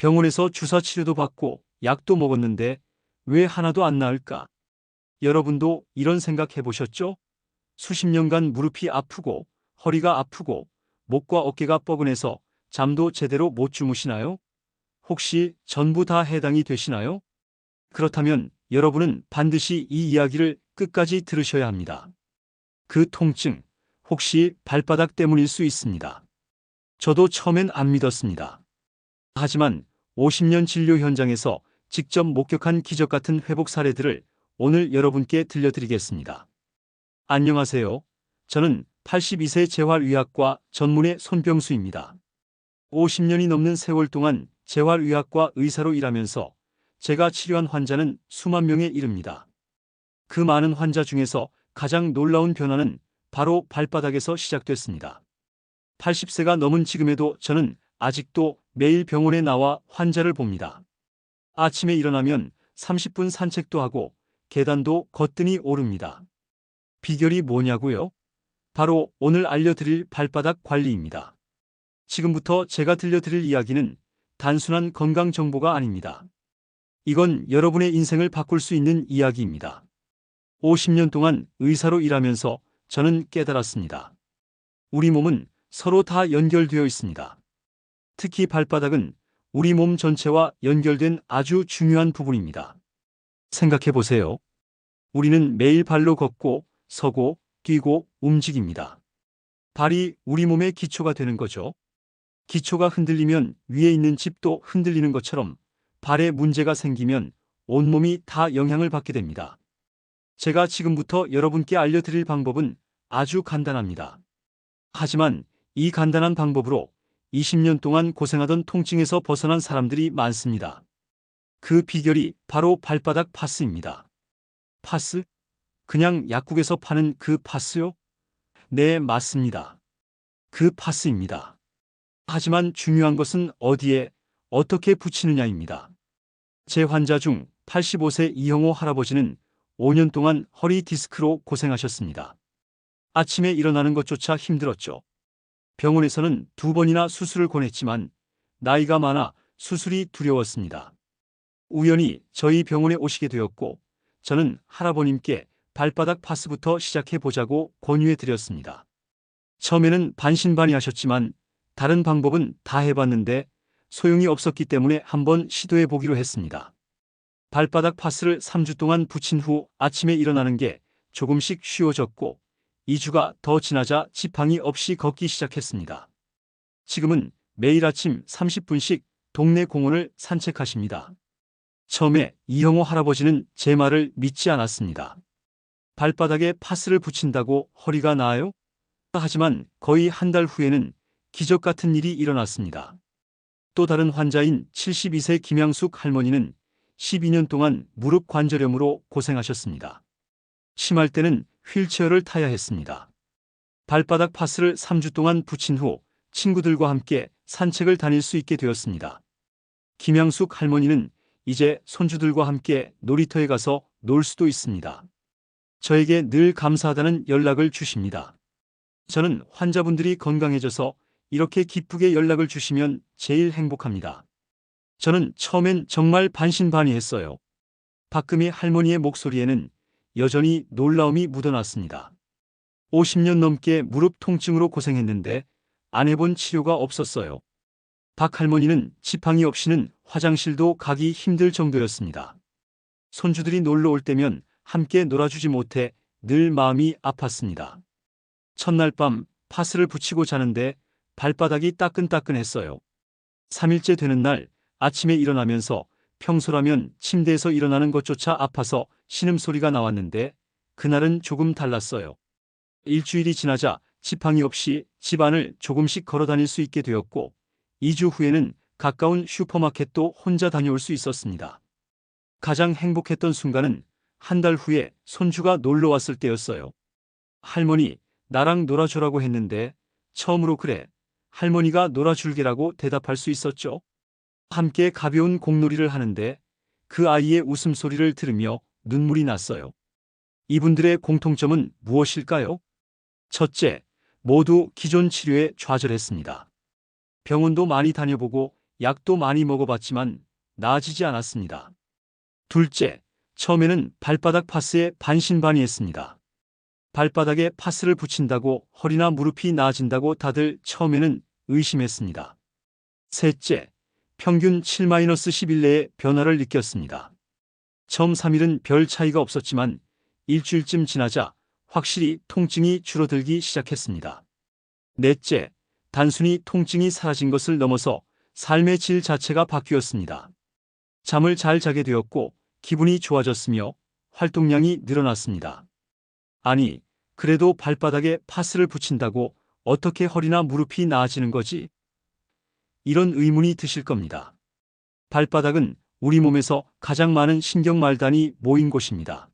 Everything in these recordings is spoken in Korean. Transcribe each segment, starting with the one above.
병원에서 주사 치료도 받고 약도 먹었는데 왜 하나도 안 나을까? 여러분도 이런 생각 해보셨죠? 수십 년간 무릎이 아프고 허리가 아프고 목과 어깨가 뻐근해서 잠도 제대로 못 주무시나요? 혹시 전부 다 해당이 되시나요? 그렇다면 여러분은 반드시 이 이야기를 끝까지 들으셔야 합니다. 그 통증, 혹시 발바닥 때문일 수 있습니다. 저도 처음엔 안 믿었습니다. 하지만 50년 진료 현장에서 직접 목격한 기적 같은 회복 사례들을 오늘 여러분께 들려드리겠습니다. 안녕하세요. 저는 82세 재활의학과 전문의 손병수입니다. 50년이 넘는 세월 동안 재활의학과 의사로 일하면서 제가 치료한 환자는 수만 명에 이릅니다. 그 많은 환자 중에서 가장 놀라운 변화는 바로 발바닥에서 시작됐습니다. 80세가 넘은 지금에도 저는 아직도 매일 병원에 나와 환자를 봅니다. 아침에 일어나면 30분 산책도 하고 계단도 거뜬히 오릅니다. 비결이 뭐냐고요? 바로 오늘 알려드릴 발바닥 관리입니다. 지금부터 제가 들려드릴 이야기는 단순한 건강 정보가 아닙니다. 이건 여러분의 인생을 바꿀 수 있는 이야기입니다. 50년 동안 의사로 일하면서 저는 깨달았습니다. 우리 몸은 서로 다 연결되어 있습니다. 특히 발바닥은 우리 몸 전체와 연결된 아주 중요한 부분입니다. 생각해 보세요. 우리는 매일 발로 걷고 서고 뛰고 움직입니다. 발이 우리 몸의 기초가 되는 거죠. 기초가 흔들리면 위에 있는 집도 흔들리는 것처럼 발에 문제가 생기면 온몸이 다 영향을 받게 됩니다. 제가 지금부터 여러분께 알려드릴 방법은 아주 간단합니다. 하지만 이 간단한 방법으로 20년 동안 고생하던 통증에서 벗어난 사람들이 많습니다. 그 비결이 바로 발바닥 파스입니다. 파스? 그냥 약국에서 파는 그 파스요? 네, 맞습니다. 그 파스입니다. 하지만 중요한 것은 어디에, 어떻게 붙이느냐입니다. 제 환자 중 85세 이형호 할아버지는 5년 동안 허리 디스크로 고생하셨습니다. 아침에 일어나는 것조차 힘들었죠. 병원에서는 2번이나 수술을 권했지만 나이가 많아 수술이 두려웠습니다. 우연히 저희 병원에 오시게 되었고 저는 할아버님께 발바닥 파스부터 시작해 보자고 권유해 드렸습니다. 처음에는 반신반의하셨지만 다른 방법은 다 해봤는데 소용이 없었기 때문에 한번 시도해 보기로 했습니다. 발바닥 파스를 3주 동안 붙인 후 아침에 일어나는 게 조금씩 쉬워졌고 2주가 더 지나자 지팡이 없이 걷기 시작했습니다. 지금은 매일 아침 30분씩 동네 공원을 산책하십니다. 처음에 이형호 할아버지는 제 말을 믿지 않았습니다. 발바닥에 파스를 붙인다고 허리가 나아요? 하지만 거의 한 달 후에는 기적 같은 일이 일어났습니다. 또 다른 환자인 72세 김양숙 할머니는 12년 동안 무릎 관절염으로 고생하셨습니다. 심할 때는 휠체어를 타야 했습니다. 발바닥 파스를 3주 동안 붙인 후 친구들과 함께 산책을 다닐 수 있게 되었습니다. 김양숙 할머니는 이제 손주들과 함께 놀이터에 가서 놀 수도 있습니다. 저에게 늘 감사하다는 연락을 주십니다. 저는 환자분들이 건강해져서 이렇게 기쁘게 연락을 주시면 제일 행복합니다. 저는 처음엔 정말 반신반의했어요. 박금희 할머니의 목소리에는 여전히 놀라움이 묻어났습니다. 50년 넘게 무릎 통증으로 고생했는데 안 해본 치료가 없었어요. 박 할머니는 지팡이 없이는 화장실도 가기 힘들 정도였습니다. 손주들이 놀러 올 때면 함께 놀아주지 못해 늘 마음이 아팠습니다. 첫날 밤 파스를 붙이고 자는데 발바닥이 따끈따끈했어요. 3일째 되는 날 아침에 일어나면서 평소라면 침대에서 일어나는 것조차 아파서 신음소리가 나왔는데 그날은 조금 달랐어요. 일주일이 지나자 지팡이 없이 집안을 조금씩 걸어 다닐 수 있게 되었고 2주 후에는 가까운 슈퍼마켓도 혼자 다녀올 수 있었습니다. 가장 행복했던 순간은 한 달 후에 손주가 놀러 왔을 때였어요. 할머니, 나랑 놀아주라고 했는데 처음으로 그래. 할머니가 놀아줄게라고 대답할 수 있었죠. 함께 가벼운 공놀이를 하는데 그 아이의 웃음소리를 들으며 눈물이 났어요. 이분들의 공통점은 무엇일까요? 첫째, 모두 기존 치료에 좌절했습니다. 병원도 많이 다녀보고 약도 많이 먹어봤지만 나아지지 않았습니다. 둘째, 처음에는 발바닥 파스에 반신반의했습니다. 발바닥에 파스를 붙인다고 허리나 무릎이 나아진다고 다들 처음에는 의심했습니다. 셋째, 평균 7-11 내에 변화를 느꼈습니다. 처음 3일은 별 차이가 없었지만 일주일쯤 지나자 확실히 통증이 줄어들기 시작했습니다. 넷째, 단순히 통증이 사라진 것을 넘어서 삶의 질 자체가 바뀌었습니다. 잠을 잘 자게 되었고 기분이 좋아졌으며 활동량이 늘어났습니다. 아니, 그래도 발바닥에 파스를 붙인다고 어떻게 허리나 무릎이 나아지는 거지? 이런 의문이 드실 겁니다. 발바닥은 우리 몸에서 가장 많은 신경말단이 모인 곳입니다.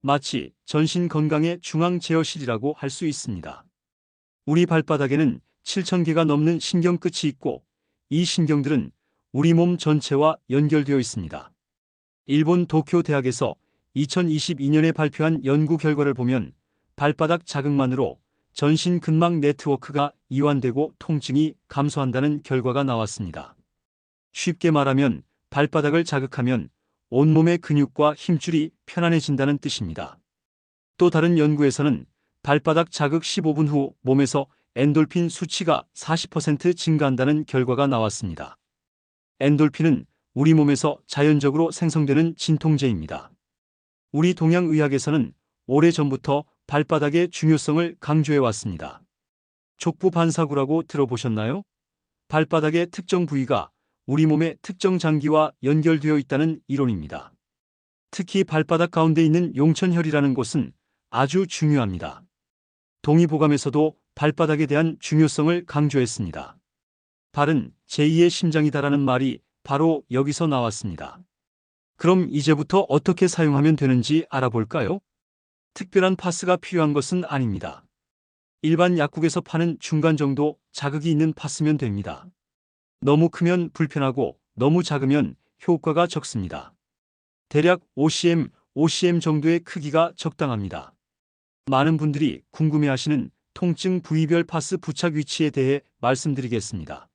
마치 전신 건강의 중앙 제어실이라고 할 수 있습니다. 우리 발바닥에는 7,000개가 넘는 신경 끝이 있고 이 신경들은 우리 몸 전체와 연결되어 있습니다. 일본 도쿄 대학에서 2022년에 발표한 연구 결과를 보면 발바닥 자극만으로 전신 근막 네트워크가 이완되고 통증이 감소한다는 결과가 나왔습니다. 쉽게 말하면 발바닥을 자극하면 온몸의 근육과 힘줄이 편안해진다는 뜻입니다. 또 다른 연구에서는 발바닥 자극 15분 후 몸에서 엔돌핀 수치가 40% 증가한다는 결과가 나왔습니다. 엔돌핀은 우리 몸에서 자연적으로 생성되는 진통제입니다. 우리 동양의학에서는 오래전부터 발바닥의 중요성을 강조해 왔습니다. 족부 반사구라고 들어보셨나요? 발바닥의 특정 부위가 우리 몸의 특정 장기와 연결되어 있다는 이론입니다. 특히 발바닥 가운데 있는 용천혈이라는 곳은 아주 중요합니다. 동의보감에서도 발바닥에 대한 중요성을 강조했습니다. 발은 제2의 심장이다라는 말이 바로 여기서 나왔습니다. 그럼 이제부터 어떻게 사용하면 되는지 알아볼까요? 특별한 파스가 필요한 것은 아닙니다. 일반 약국에서 파는 중간 정도 자극이 있는 파스면 됩니다. 너무 크면 불편하고 너무 작으면 효과가 적습니다. 대략 5cm 정도의 크기가 적당합니다. 많은 분들이 궁금해하시는 통증 부위별 파스 부착 위치에 대해 말씀드리겠습니다.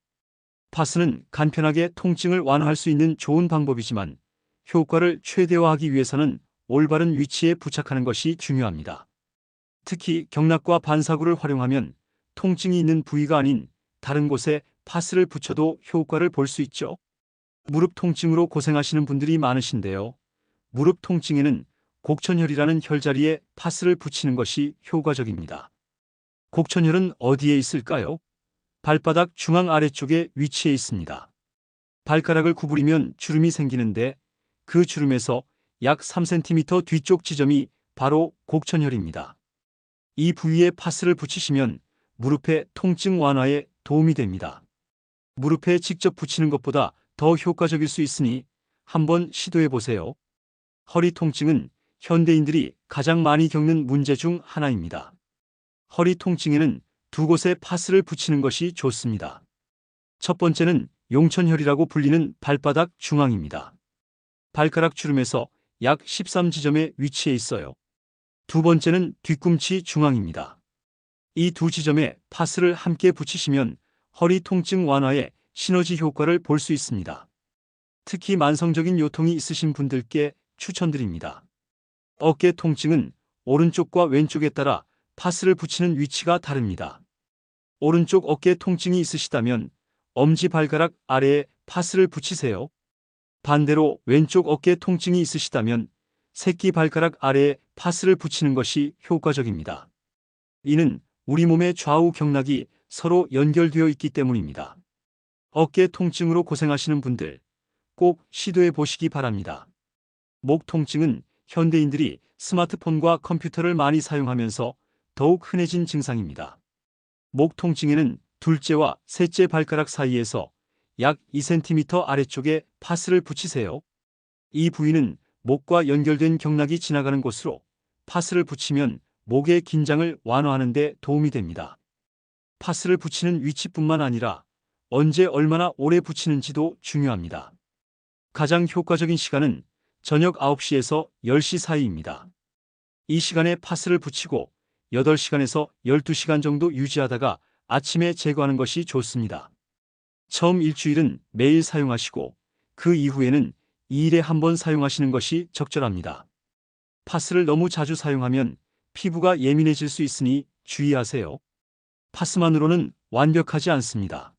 파스는 간편하게 통증을 완화할 수 있는 좋은 방법이지만 효과를 최대화하기 위해서는 올바른 위치에 부착하는 것이 중요합니다. 특히 경락과 반사구를 활용하면 통증이 있는 부위가 아닌 다른 곳에 파스를 붙여도 효과를 볼 수 있죠. 무릎 통증으로 고생하시는 분들이 많으신데요. 무릎 통증에는 곡천혈이라는 혈자리에 파스를 붙이는 것이 효과적입니다. 곡천혈은 어디에 있을까요? 발바닥 중앙 아래쪽에 위치해 있습니다. 발가락을 구부리면 주름이 생기는데 그 주름에서 약 3cm 뒤쪽 지점이 바로 곡천혈입니다. 이 부위에 파스를 붙이시면 무릎의 통증 완화에 도움이 됩니다. 무릎에 직접 붙이는 것보다 더 효과적일 수 있으니 한번 시도해 보세요. 허리 통증은 현대인들이 가장 많이 겪는 문제 중 하나입니다. 허리 통증에는 두 곳에 파스를 붙이는 것이 좋습니다. 첫 번째는 용천혈이라고 불리는 발바닥 중앙입니다. 발가락 주름에서 약 13지점에 위치해 있어요. 두 번째는 뒤꿈치 중앙입니다. 이 두 지점에 파스를 함께 붙이시면 허리 통증 완화에 시너지 효과를 볼 수 있습니다. 특히 만성적인 요통이 있으신 분들께 추천드립니다. 어깨 통증은 오른쪽과 왼쪽에 따라 파스를 붙이는 위치가 다릅니다. 오른쪽 어깨 통증이 있으시다면 엄지발가락 아래에 파스를 붙이세요. 반대로 왼쪽 어깨 통증이 있으시다면 새끼발가락 아래에 파스를 붙이는 것이 효과적입니다. 이는 우리 몸의 좌우 경락이 서로 연결되어 있기 때문입니다. 어깨 통증으로 고생하시는 분들 꼭 시도해 보시기 바랍니다. 목 통증은 현대인들이 스마트폰과 컴퓨터를 많이 사용하면서 더욱 흔해진 증상입니다. 목 통증에는 둘째와 셋째 발가락 사이에서 약 2cm 아래쪽에 파스를 붙이세요. 이 부위는 목과 연결된 경락이 지나가는 곳으로 파스를 붙이면 목의 긴장을 완화하는 데 도움이 됩니다. 파스를 붙이는 위치뿐만 아니라 언제 얼마나 오래 붙이는지도 중요합니다. 가장 효과적인 시간은 저녁 9시에서 10시 사이입니다. 이 시간에 파스를 붙이고 8시간에서 12시간 정도 유지하다가 아침에 제거하는 것이 좋습니다. 처음 일주일은 매일 사용하시고 그 이후에는 2일에 한 번 사용하시는 것이 적절합니다. 파스를 너무 자주 사용하면 피부가 예민해질 수 있으니 주의하세요. 파스만으로는 완벽하지 않습니다.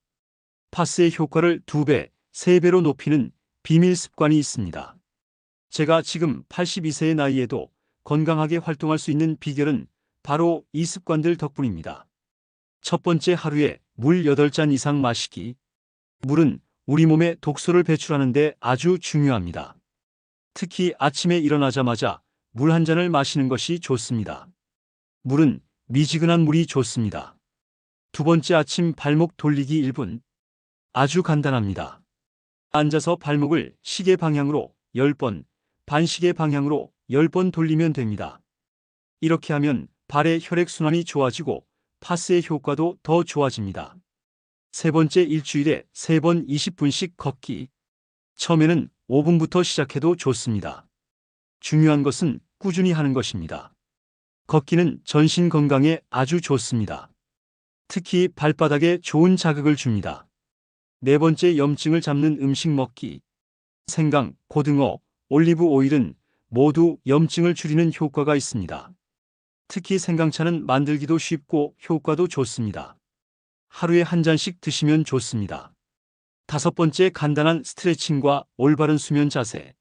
파스의 효과를 2배, 3배로 높이는 비밀 습관이 있습니다. 제가 지금 82세의 나이에도 건강하게 활동할 수 있는 비결은 바로 이 습관들 덕분입니다. 첫 번째, 하루에 물 8잔 이상 마시기. 물은 우리 몸에 독소를 배출하는 데 아주 중요합니다. 특히 아침에 일어나자마자 물 한 잔을 마시는 것이 좋습니다. 물은 미지근한 물이 좋습니다. 두 번째, 아침 발목 돌리기 1분. 아주 간단합니다. 앉아서 발목을 시계 방향으로 10번, 반시계 방향으로 10번 돌리면 됩니다. 이렇게 하면 발의 혈액순환이 좋아지고 파스의 효과도 더 좋아집니다. 세 번째, 일주일에 3번 20분씩 걷기. 처음에는 5분부터 시작해도 좋습니다. 중요한 것은 꾸준히 하는 것입니다. 걷기는 전신 건강에 아주 좋습니다. 특히 발바닥에 좋은 자극을 줍니다. 네 번째, 염증을 잡는 음식 먹기. 생강, 고등어, 올리브 오일은 모두 염증을 줄이는 효과가 있습니다. 특히 생강차는 만들기도 쉽고 효과도 좋습니다. 하루에 한 잔씩 드시면 좋습니다. 다섯 번째, 간단한 스트레칭과 올바른 수면 자세.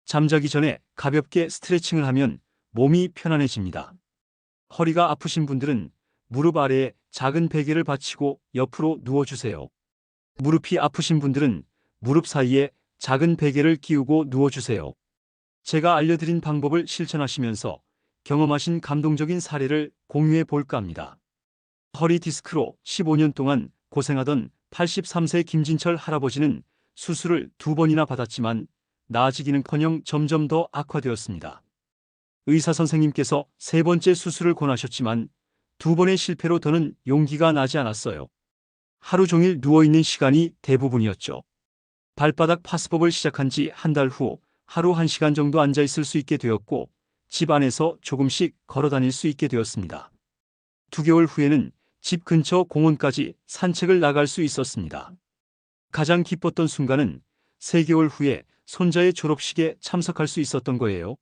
잠자기 전에 가볍게 스트레칭을 하면 몸이 편안해집니다. 허리가 아프신 분들은 무릎 아래에 작은 베개를 받치고 옆으로 누워주세요. 무릎이 아프신 분들은 무릎 사이에 작은 베개를 끼우고 누워주세요. 제가 알려드린 방법을 실천하시면서 경험하신 감동적인 사례를 공유해 볼까 합니다. 허리 디스크로 15년 동안 고생하던 83세 김진철 할아버지는 수술을 2번이나 받았지만 나아지기는커녕 점점 더 악화되었습니다. 의사 선생님께서 3번째 수술을 권하셨지만 2번의 실패로 더는 용기가 나지 않았어요. 하루 종일 누워있는 시간이 대부분이었죠. 발바닥 파스법을 시작한 지 한 달 후 하루 1시간 정도 앉아있을 수 있게 되었고 집 안에서 조금씩 걸어 다닐 수 있게 되었습니다. 2개월 후에는 집 근처 공원까지 산책을 나갈 수 있었습니다. 가장 기뻤던 순간은 3개월 후에 손자의 졸업식에 참석할 수 있었던 거예요.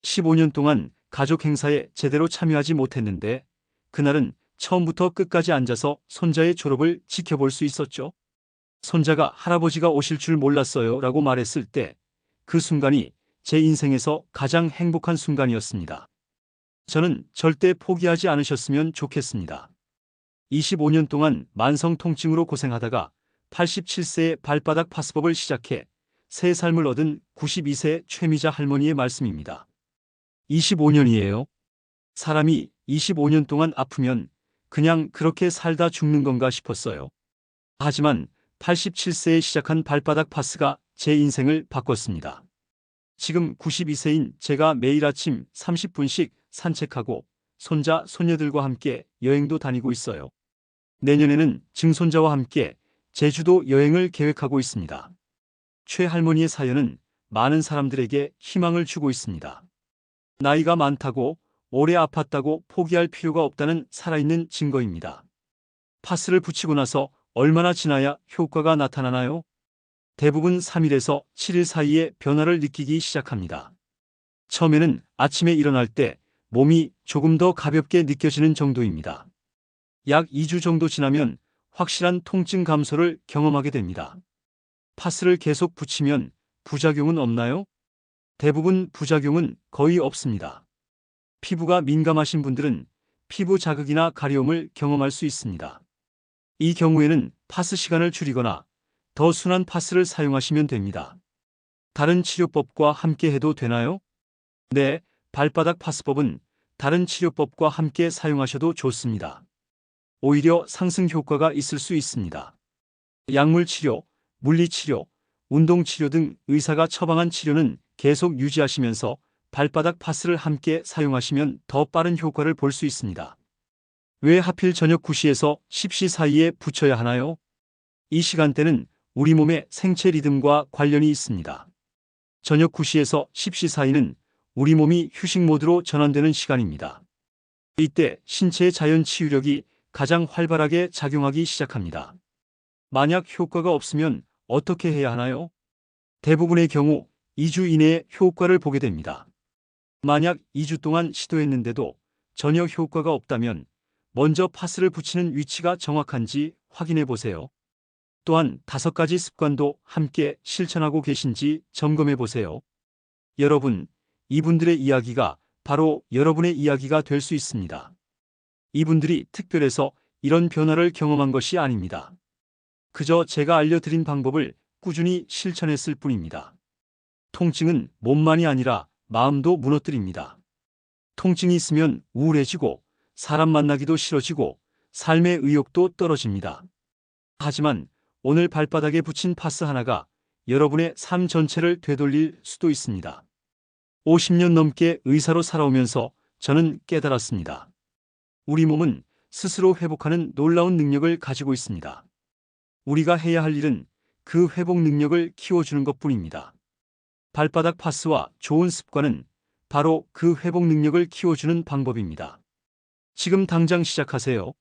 15년 동안 가족 행사에 제대로 참여하지 못했는데 그날은 처음부터 끝까지 앉아서 손자의 졸업을 지켜볼 수 있었죠. 손자가 할아버지가 오실 줄 몰랐어요 라고 말했을 때 그 순간이 제 인생에서 가장 행복한 순간이었습니다. 저는 절대 포기하지 않으셨으면 좋겠습니다. 25년 동안 만성 통증으로 고생하다가 87세에 발바닥 파스법을 시작해 새 삶을 얻은 92세 최미자 할머니의 말씀입니다. 25년이에요. 사람이 25년 동안 아프면 그냥 그렇게 살다 죽는 건가 싶었어요. 하지만 87세에 시작한 발바닥 파스가 제 인생을 바꿨습니다. 지금 92세인 제가 매일 아침 30분씩 산책하고 손자, 손녀들과 함께 여행도 다니고 있어요. 내년에는 증손자와 함께 제주도 여행을 계획하고 있습니다. 최 할머니의 사연은 많은 사람들에게 희망을 주고 있습니다. 나이가 많다고 오래 아팠다고 포기할 필요가 없다는 살아있는 증거입니다. 파스를 붙이고 나서 얼마나 지나야 효과가 나타나나요? 대부분 3일에서 7일 사이에 변화를 느끼기 시작합니다. 처음에는 아침에 일어날 때 몸이 조금 더 가볍게 느껴지는 정도입니다. 약 2주 정도 지나면 확실한 통증 감소를 경험하게 됩니다. 파스를 계속 붙이면 부작용은 없나요? 대부분 부작용은 거의 없습니다. 피부가 민감하신 분들은 피부 자극이나 가려움을 경험할 수 있습니다. 이 경우에는 파스 시간을 줄이거나 더 순한 파스를 사용하시면 됩니다. 다른 치료법과 함께 해도 되나요? 네, 발바닥 파스법은 다른 치료법과 함께 사용하셔도 좋습니다. 오히려 상승 효과가 있을 수 있습니다. 약물 치료, 물리치료, 운동치료 등 의사가 처방한 치료는 계속 유지하시면서 발바닥 파스를 함께 사용하시면 더 빠른 효과를 볼 수 있습니다. 왜 하필 저녁 9시에서 10시 사이에 붙여야 하나요? 이 시간대는 우리 몸의 생체 리듬과 관련이 있습니다. 저녁 9시에서 10시 사이는 우리 몸이 휴식 모드로 전환되는 시간입니다. 이때 신체의 자연 치유력이 가장 활발하게 작용하기 시작합니다. 만약 효과가 없으면 어떻게 해야 하나요? 대부분의 경우 2주 이내에 효과를 보게 됩니다. 만약 2주 동안 시도했는데도 전혀 효과가 없다면 먼저 파스를 붙이는 위치가 정확한지 확인해 보세요. 또한 5가지 습관도 함께 실천하고 계신지 점검해 보세요. 여러분, 이분들의 이야기가 바로 여러분의 이야기가 될 수 있습니다. 이분들이 특별해서 이런 변화를 경험한 것이 아닙니다. 그저 제가 알려드린 방법을 꾸준히 실천했을 뿐입니다. 통증은 몸만이 아니라 마음도 무너뜨립니다. 통증이 있으면 우울해지고 사람 만나기도 싫어지고 삶의 의욕도 떨어집니다. 하지만 오늘 발바닥에 붙인 파스 하나가 여러분의 삶 전체를 되돌릴 수도 있습니다. 50년 넘게 의사로 살아오면서 저는 깨달았습니다. 우리 몸은 스스로 회복하는 놀라운 능력을 가지고 있습니다. 우리가 해야 할 일은 그 회복 능력을 키워주는 것뿐입니다. 발바닥 파스와 좋은 습관은 바로 그 회복 능력을 키워주는 방법입니다. 지금 당장 시작하세요.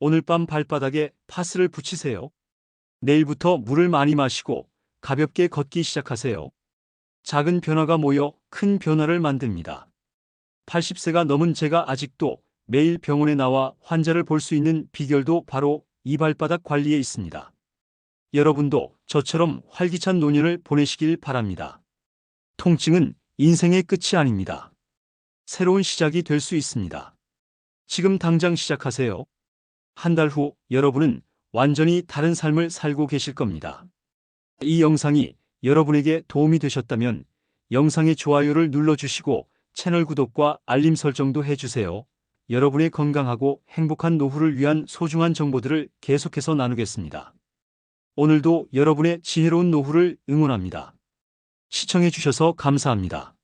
오늘 밤 발바닥에 파스를 붙이세요. 내일부터 물을 많이 마시고 가볍게 걷기 시작하세요. 작은 변화가 모여 큰 변화를 만듭니다. 80세가 넘은 제가 아직도 매일 병원에 나와 환자를 볼 수 있는 비결도 바로 이 발바닥 관리에 있습니다. 여러분도 저처럼 활기찬 노년을 보내시길 바랍니다. 통증은 인생의 끝이 아닙니다. 새로운 시작이 될 수 있습니다. 지금 당장 시작하세요. 한 달 후 여러분은 완전히 다른 삶을 살고 계실 겁니다. 이 영상이 여러분에게 도움이 되셨다면 영상의 좋아요를 눌러주시고 채널 구독과 알림 설정도 해주세요. 여러분의 건강하고 행복한 노후를 위한 소중한 정보들을 계속해서 나누겠습니다. 오늘도 여러분의 지혜로운 노후를 응원합니다. 시청해주셔서 감사합니다.